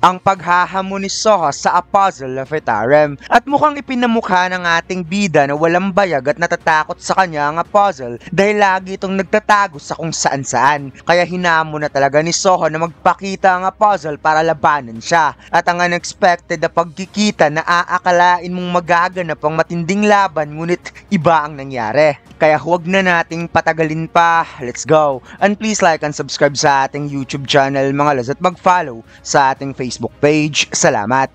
ang paghahamon ni Soho sa Apostle of Etarem. At mukhang ipinamukha ng ating bida na walang bayag at natatakot sa kanya ang Apostle dahil lagi itong nagtatago sa kung saan-saan. Kaya hinamon na talaga ni Soho na magpakita ang Apostle para labanan siya. At ang unexpected na pagkikita na aakalain mong magaganap ang matinding laban ngunit iba ang nangyari. Kaya huwag na nating patagalin pa. Let's go! And please like and subscribe sa ating YouTube channel mga lods at mag-follow sa ating Facebook page. Salamat!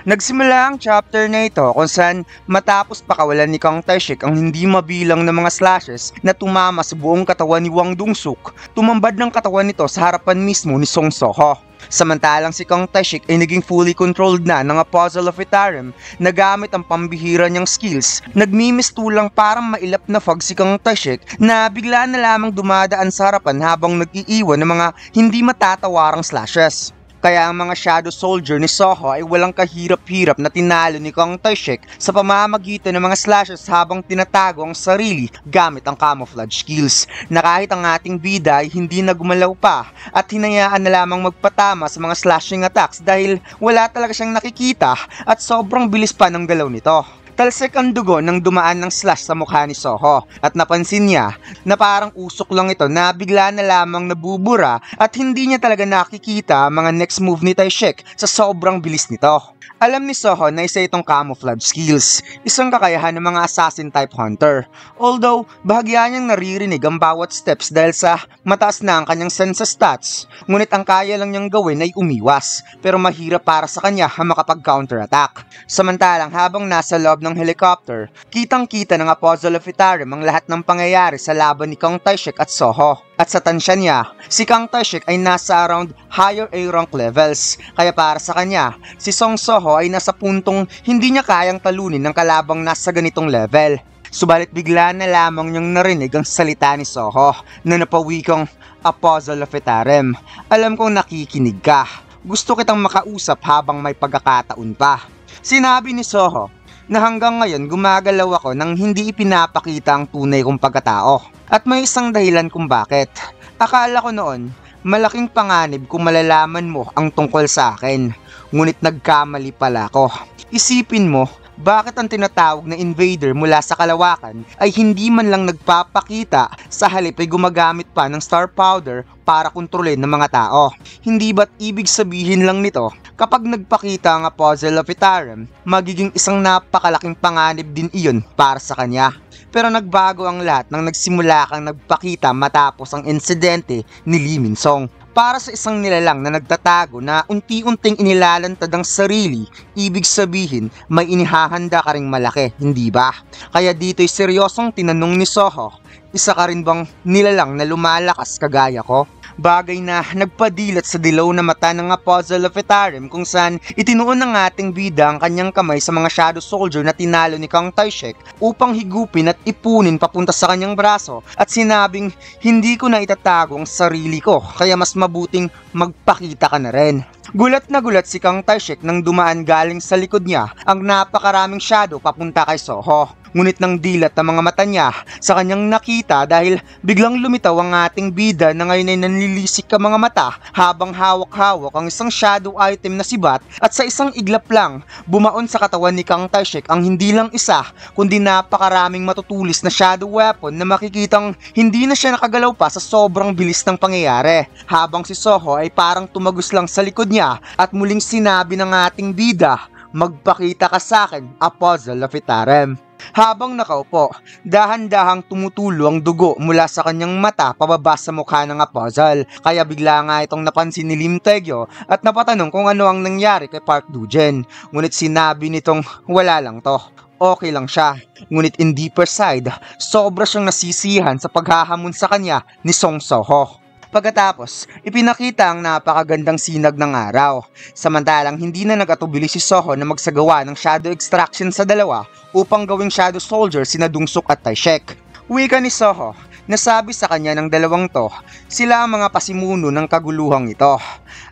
Nagsimula ang chapter na ito kung saan matapos pakawalan ni Kang Tae-shik ang hindi mabilang na mga slashes na tumama sa buong katawan ni Hwang Dong-suk, tumambad ng katawan nito sa harapan mismo ni Song Soho. Samantalang si Kang Tae-shik ay naging fully controlled na ng Apostle of Etarem na gamit ang pambihira niyang skills. Nagmimistulang parang mailap na fog si Kang Tae-shik na bigla na lamang dumadaan sa harapan habang nag-iiwan ng mga hindi matatawarang slashes. Kaya ang mga shadow soldier ni Soho ay walang kahirap-hirap na tinalo ni Kang Tae-shik sa pamamagitan ng mga slashes habang tinatago ang sarili gamit ang camouflage skills, na kahit ang ating bida ay hindi na gumalaw pa at hinayaan na lamang magpatama sa mga slashing attacks dahil wala talaga siyang nakikita at sobrang bilis pa ng galaw nito. Talsik ang dugo nang dumaan ng slash sa mukha ni Soho at napansin niya na parang usok lang ito na bigla na lamang nabubura at hindi niya talaga nakikita ang mga next move ni Tae-shik sa sobrang bilis nito. Alam ni Soho na isa itong camouflage skills, isang kakayahan ng mga assassin type hunter. Although, bahagya niyang naririnig ang bawat steps dahil sa mataas na ang kanyang sense stats, ngunit ang kaya lang niyang gawin ay umiwas, pero mahirap para sa kanya ang makapag-counterattack. Samantalang habang nasa loob ng helicopter, kitang-kita ng Apostle of Etarem ang lahat ng pangyayari sa laban ni Kang Tae-shik at Soho. At sa tansya niya, si Kang Tae-shik ay nasa around higher A rank levels, kaya para sa kanya, si Song Soho ay nasa puntong hindi niya kayang talunin ng kalabang nasa ganitong level. Subalit bigla na lamang niyang narinig ang salita ni Soho na napawikang Apostle of Etarem. Alam kong nakikinig ka. Gusto kitang makausap habang may pagkakataon pa. Sinabi ni Soho na hanggang ngayon gumagalaw ako nang hindi ipinapakita ang tunay kong pagkatao. At may isang dahilan kung bakit. Akala ko noon, malaking panganib kung malalaman mo ang tungkol sa akin. Ngunit nagkamali pala ako. Isipin mo, bakit ang tinatawag na invader mula sa kalawakan ay hindi man lang nagpapakita, sa halip ay gumagamit pa ng star powder para kontrolin ng mga tao? Hindi ba't ibig sabihin lang nito, kapag nagpakita ang Apostle of Etarem, magiging isang napakalaking panganib din iyon para sa kanya? Pero nagbago ang lahat nang nagsimula kang nagpakita matapos ang insidente ni Lee Min-song. Para sa isang nilalang na nagtatago na unti-unting inilalantad ang sarili, ibig sabihin may inihahanda ka ring malaki, hindi ba? Kaya dito'y seryosong tinanong ni Soho, isa ka rin bang nilalang na lumalakas kagaya ko? Bagay na nagpadilat sa dilaw na mata ng Apostle of Etarem kung saan itinuon ng ating bida ang kanyang kamay sa mga shadow soldier na tinalo ni Kang Tae-shik upang higupin at ipunin papunta sa kanyang braso at sinabing hindi ko na itatago ang sarili ko kaya mas mabuting magpakita ka na rin. Gulat na gulat si Kang Tae-shik nang dumaan galing sa likod niya ang napakaraming shadow papunta kay Soho. Ngunit nang dilat ang mga mata niya sa kanyang nakita dahil biglang lumitaw ang ating bida na ngayon ay nanlilisik ang mga mata habang hawak-hawak ang isang shadow item na sibat at sa isang iglap lang bumaon sa katawan ni Kang Tae-shik ang hindi lang isa kundi napakaraming matutulis na shadow weapon na makikitang hindi na siya nakagalaw pa sa sobrang bilis ng pangyayari, habang si Soho ay parang tumagos lang sa likod niya at muling sinabi ng ating bida, magpakita ka sa akin, Apostle of Etarem. Habang nakaupo, dahan-dahang tumutulo ang dugo mula sa kanyang mata pababa sa mukha ng Apostle, kaya bigla nga itong napansin ni Lim Tae-gyo at napatanong kung ano ang nangyari kay Park Do-jin. Ngunit sinabi nitong wala lang to, okay lang siya. Ngunit in deeper side, sobra siyang nasisihan sa paghahamon sa kanya ni Song Soho. Pagkatapos, ipinakita ang napakagandang sinag ng araw. Samantalang hindi na nag-atubili si Soho na magsagawa ng shadow extraction sa dalawa upang gawing shadow soldier sina Dong-suk at Tae-shik. Wika ni Soho, nasabi sa kanya ng dalawang to, sila ang mga pasimuno ng kaguluhang ito.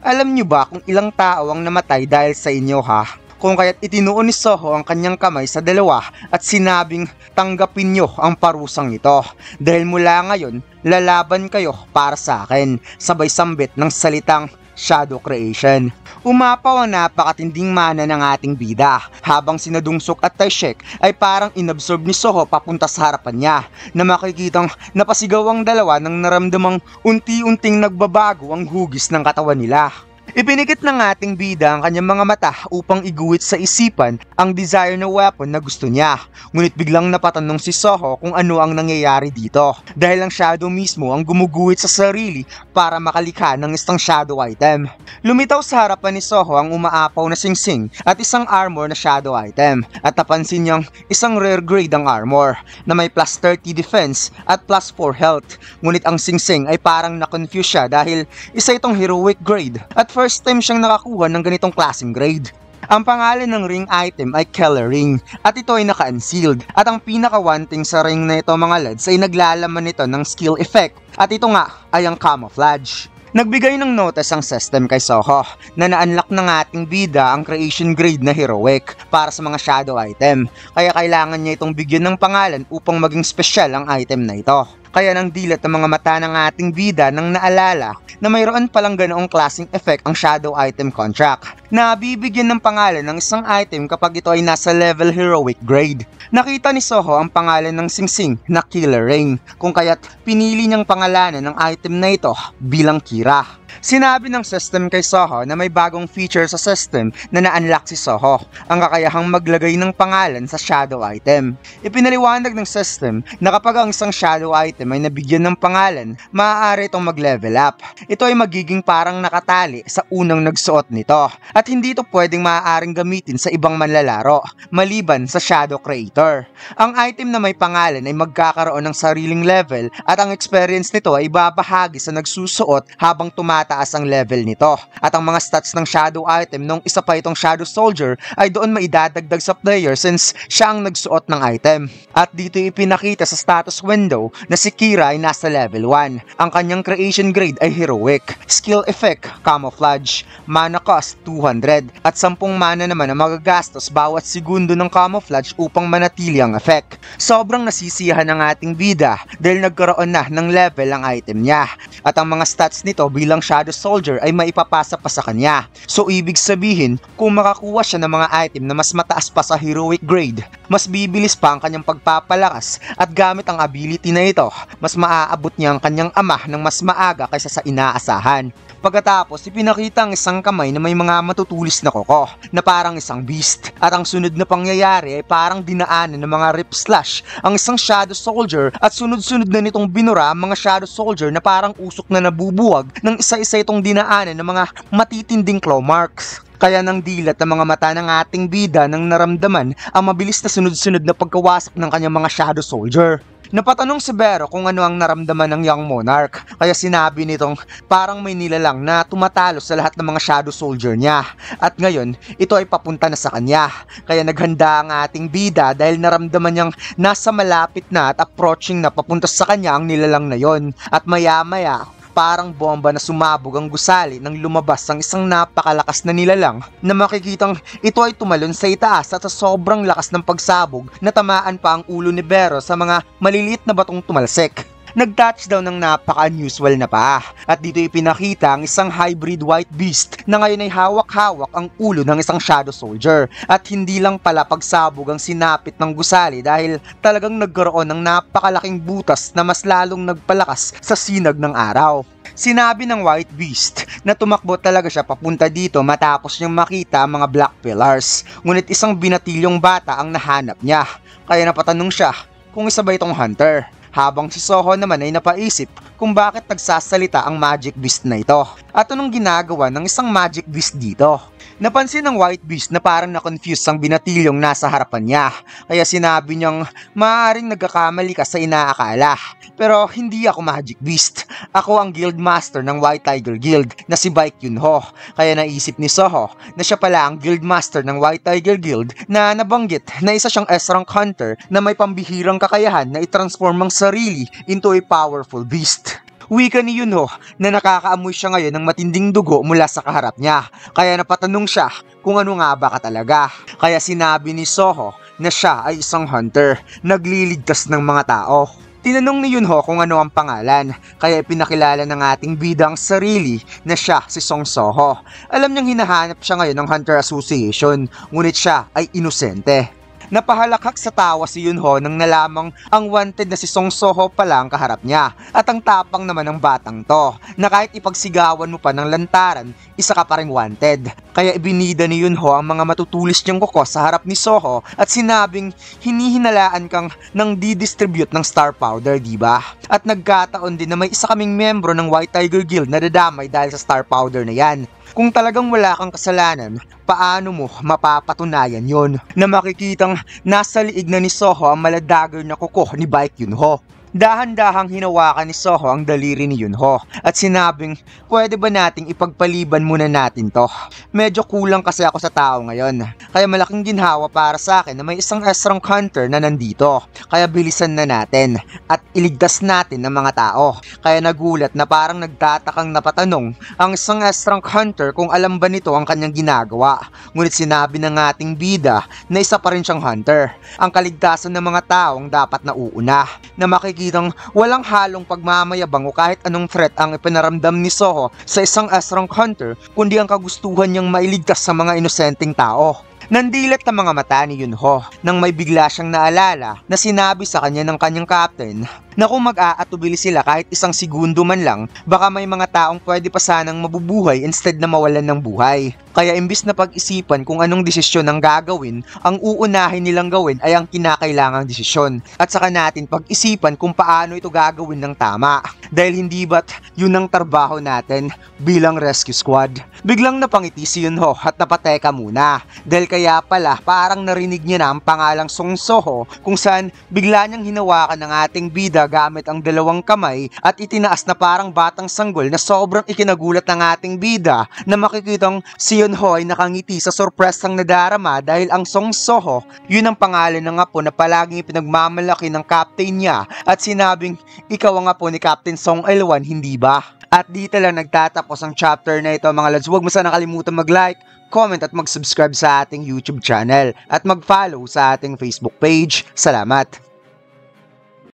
Alam niyo ba kung ilang tao ang namatay dahil sa inyo ha? Kung kaya't itinuon ni Soho ang kanyang kamay sa dalawa at sinabing tanggapin nyo ang parusang ito dahil mula ngayon lalaban kayo para sa akin, sabay sambit ng salitang shadow creation. Umapaw ang napakatinding mana ng ating bida habang sina Dungsok at Taishek ay parang inabsorb ni Soho papunta sa harapan niya na makikitang napasigaw ang dalawa nang naramdamang unti-unting nagbabago ang hugis ng katawan nila. Ipinikit ng ating bida ang kanyang mga mata upang iguhit sa isipan ang desire na weapon na gusto niya. Ngunit biglang napatanong si Soho kung ano ang nangyayari dito dahil ang shadow mismo ang gumuguhit sa sarili para makalikha ng isang shadow item. Lumitaw sa harapan ni Soho ang umaapaw na singsing at isang armor na shadow item at napansin niyang isang rare grade ang armor na may plus 30 defense at plus 4 health. Ngunit ang singsing ay parang na-confuse siya dahil isa itong heroic grade at first time siyang nakakuha ng ganitong klaseng grade. Ang pangalan ng ring item ay Keller Ring at ito ay naka-unsealed at ang pinaka-wanting sa ring na ito mga lads ay naglalaman nito ng skill effect at ito nga ay ang camouflage. Nagbigay ng notice ang system kay Soho na na-unlock ng ating bida ang creation grade na heroic para sa mga shadow item kaya kailangan niya itong bigyan ng pangalan upang maging special ang item na ito. Kaya nang dilat ang mga mata ng ating bida nang naalala na mayroon palang ganoong klaseng effect ang shadow item contract na bibigyan ng pangalan ng isang item kapag ito ay nasa level heroic grade. Nakita ni Soho ang pangalan ng singsing na Killer Ring kung kaya't pinili niyang pangalanan ng item na ito bilang Kira. Sinabi ng system kay Soho na may bagong feature sa system na na-unlock si Soho, ang kakayahang maglagay ng pangalan sa shadow item. Ipinaliwanag ng system na kapag ang isang shadow item ay nabigyan ng pangalan, maaari itong mag-level up. Ito ay magiging parang nakatali sa unang nagsuot nito at hindi ito pwedeng maaaring gamitin sa ibang manlalaro, maliban sa shadow creator. Ang item na may pangalan ay magkakaroon ng sariling level at ang experience nito ay ibabahagi sa nagsusuot habang tumataas ang level nito. At ang mga stats ng shadow item nung isa pa itong shadow soldier ay doon maidadagdag sa player since siya ang nagsuot ng item. At dito ipinakita sa status window na si Kira ay nasa level 1. Ang kanyang creation grade ay heroic, skill effect, camouflage, mana cost 200 at 10 mana naman ang magagastos bawat segundo ng camouflage upang manatili ang effect. Sobrang nasisiyahan ng ating bida dahil nagkaroon na ng level ang item niya at ang mga stats nito bilang shadow soldier ay maipapasa pa sa kanya. So ibig sabihin, kung makakuha siya ng mga item na mas mataas pa sa heroic grade, mas bibilis pa ang kanyang pagpapalakas at gamit ang ability na ito, mas maaabot niya ang kanyang ama ng mas maaga kaysa sa inaasahan. Pagkatapos, ipinakita ang isang kamay na may mga matutulis na koko na parang isang beast at ang sunod na pangyayari ay parang dinaanan ng mga rip slash ang isang shadow soldier at sunod-sunod na nitong binura ang mga shadow soldier na parang usok na nabubuwag ng isa-isa itong dinaanan ng mga matitinding claw marks. Kaya nang dilat ang mga mata ng ating bida nang naramdaman ang mabilis na sunod-sunod na pagkawasak ng kanyang mga shadow soldier. Napatanong si Bero kung ano ang naramdaman ng young monarch, kaya sinabi nitong parang may nilalang na tumatalo sa lahat ng mga shadow soldier niya at ngayon ito ay papunta na sa kanya. Kaya naghanda ang ating bida dahil naramdaman niyang nasa malapit na at approaching na papunta sa kanya ang nilalang na yon at maya-maya parang bomba na sumabog ang gusali nang lumabas ang isang napakalakas na nilalang na makikitang ito ay tumalon sa itaas at sa sobrang lakas ng pagsabog na tamaan pa ang ulo ni Bero sa mga maliliit na batong tumalsik. Nag-touchdown ng napaka-unusual na paa at dito ipinakita ang isang hybrid white beast na ngayon ay hawak-hawak ang ulo ng isang shadow soldier at hindi lang pala pagsabog ang sinapit ng gusali dahil talagang nagkaroon ng napakalaking butas na mas lalong nagpalakas sa sinag ng araw. Sinabi ng white beast na tumakbo talaga siya papunta dito matapos niyang makita ang mga black pillars, ngunit isang binatilyong bata ang nahanap niya kaya napatanong siya kung isa ba itong hunter. Habang si Soho naman ay napaisip kung bakit nagsasalita ang magic beast na ito at anong ginagawa ng isang magic beast dito. Napansin ng white beast na parang na-confuse ang binatilyong nasa harapan niya kaya sinabi niyang maaaring nagkakamali ka sa inaakala pero hindi ako magic beast. Ako ang guild master ng White Tiger Guild na si Baek Yunho kaya naisip ni Soho na siya pala ang guild master ng White Tiger Guild na nabanggit na isa siyang S-rank hunter na may pambihirang kakayahan na i-transform ang sarili into a powerful beast. Wika ni Yunho na nakakaamoy siya ngayon ng matinding dugo mula sa kaharap niya kaya napatanong siya kung ano nga ba ka talaga. Kaya sinabi ni Soho na siya ay isang hunter, nagliligtas ng mga tao. Tinanong ni Yunho kung ano ang pangalan, kaya ipinakilala ng ating bida ang sarili na siya si Song Soho. Alam niyang hinahanap siya ngayon ng Hunter Association, ngunit siya ay inosente. Napahalakhak sa tawa si Yunho nang nalamang ang wanted na si Song Soho pala ang kaharap niya. At ang tapang naman ng batang to, na kahit ipagsigawan mo pa ng lantaran, isa ka pa ring wanted. Kaya ibinida ni Yunho ang mga matutulis niyang kuko sa harap ni Soho at sinabing hinihinalaan kang nang didistribute ng star powder, diba? At nagkataon din na may isa kaming membro ng White Tiger Guild na dadamay dahil sa star powder na yan. Kung talagang wala kang kasalanan, paano mo mapapatunayan yon na makikitang nasa liig na ni Soho ang maladagger na kuko ni Baek Yunho? Dahan-dahang hinawakan ni Soho ang daliri ni Yunho at sinabing, pwede ba nating ipagpaliban muna natin to? Medyo kulang kasi ako sa tao ngayon, kaya malaking ginhawa para sa akin na may isang S-rank hunter na nandito. Kaya bilisan na natin at iligtas natin ng mga tao. Kaya nagulat na parang nagtatakang napatanong ang isang S-rank hunter kung alam ba nito ang kanyang ginagawa. Ngunit sinabi ng ating bida na isa pa rin siyang hunter. Ang kaligtasan ng mga taong dapat nauuna, na makikitang walang halong pagmamayabang o kahit anong threat ang ipinaramdam ni Soho sa isang S-rank hunter, kundi ang kagustuhan niyang mailigtas sa mga inosenteng tao. Nandilat ang mga mata ni Yunho nang may bigla siyang naalala na sinabi sa kanya ng kanyang captain na kung mag-aatubili sila kahit isang segundo man lang, baka may mga taong pwede pa sanang mabubuhay instead na mawalan ng buhay. Kaya imbis na pag-isipan kung anong desisyon ang gagawin, ang uunahin nilang gawin ay ang kinakailangang desisyon. At saka natin pag-isipan kung paano ito gagawin ng tama. Dahil hindi ba't yun ang trabaho natin bilang rescue squad? Biglang napangiti si Yunho at napateka muna. Dahil kaya pala parang narinig niya na ang pangalang Song Soho kung saan bigla niyang hinawakan ng ating bida gamit ang dalawang kamay at itinaas na parang batang sanggol na sobrang ikinagulat ng ating bida na makikitang si Yunho ay nakangiti sa sorpresang nadarama dahil ang Song Soho, yun ang pangalan ng apo na palaging pinagmamalaki ng captain niya at sinabing, ikaw ang apo ni Captain Song L1, hindi ba? At dito lang nagtatapos ang chapter na ito mga lads. Huwag mo sana kalimutan mag-like, comment at mag-subscribe sa ating YouTube channel at mag-follow sa ating Facebook page. Salamat!